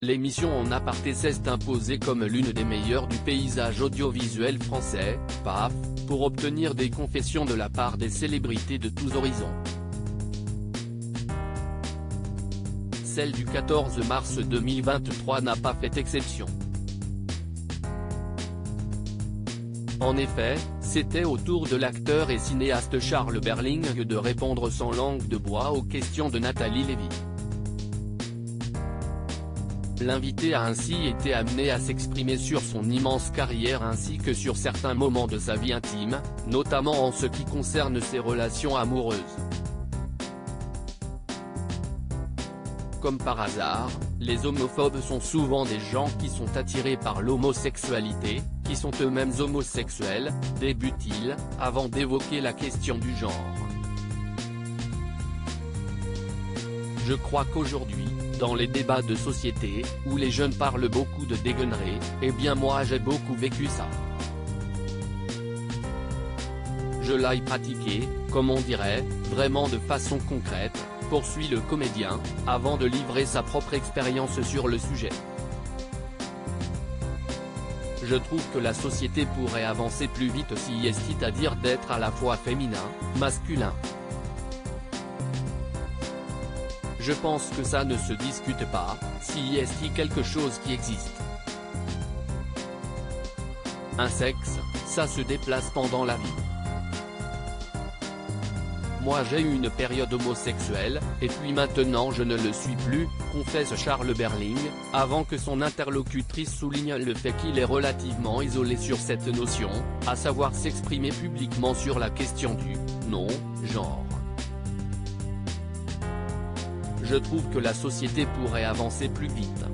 L'émission En Aparté s'est imposée comme l'une des meilleures du paysage audiovisuel français, PAF, pour obtenir des confessions de la part des célébrités de tous horizons. Celle du 14 mars 2023 n'a pas fait exception. En effet, c'était au tour de l'acteur et cinéaste Charles Berling de répondre sans langue de bois aux questions de Nathalie Lévy. L'invité a ainsi été amené à s'exprimer sur son immense carrière ainsi que sur certains moments de sa vie intime, notamment en ce qui concerne ses relations amoureuses. Comme par hasard, les homophobes sont souvent des gens qui sont attirés par l'homosexualité, qui sont eux-mêmes homosexuels, débute-t-il, avant d'évoquer la question du genre. Je crois qu'aujourd'hui, dans les débats de société, où les jeunes parlent beaucoup de dégueulerie, eh bien moi j'ai beaucoup vécu ça. Je l'ai pratiqué, comme on dirait, vraiment de façon concrète, poursuit le comédien, avant de livrer sa propre expérience sur le sujet. Je trouve que la société pourrait avancer plus vite si c'est-à-dire d'être à la fois féminin, masculin. Je pense que ça ne se discute pas, si est quelque chose qui existe. Un sexe, ça se déplace pendant la vie. Moi j'ai eu une période homosexuelle, et puis maintenant je ne le suis plus, confesse Charles Berling, avant que son interlocutrice souligne le fait qu'il est relativement isolé sur cette notion, à savoir s'exprimer publiquement sur la question du non-genre. Je trouve que la société pourrait avancer plus vite.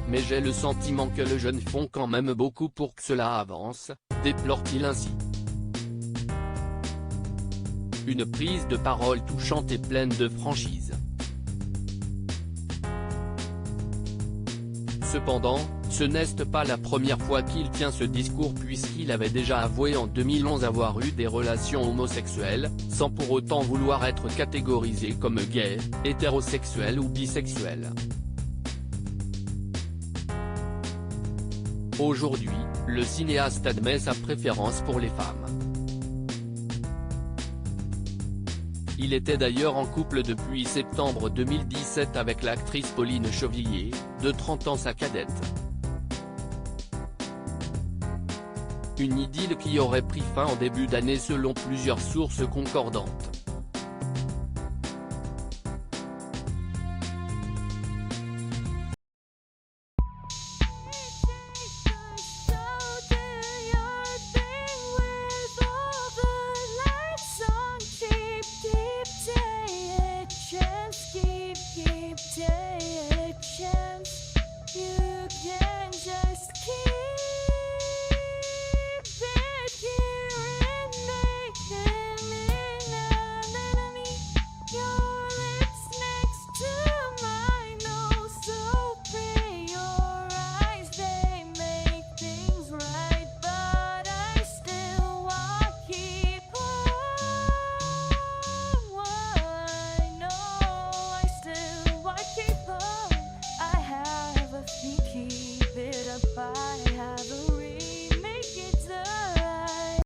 Mais j'ai le sentiment que les jeunes font quand même beaucoup pour que cela avance, déplore-t-il ainsi. Une prise de parole touchante et pleine de franchise. Cependant, ce n'est pas la première fois qu'il tient ce discours puisqu'il avait déjà avoué en 2011 avoir eu des relations homosexuelles, sans pour autant vouloir être catégorisé comme gay, hétérosexuel ou bisexuel. Aujourd'hui, le cinéaste admet sa préférence pour les femmes. Il était d'ailleurs en couple depuis septembre 2017 avec l'actrice Pauline Chevillier, de 30 ans sa cadette. Une idylle qui aurait pris fin en début d'année selon plusieurs sources concordantes.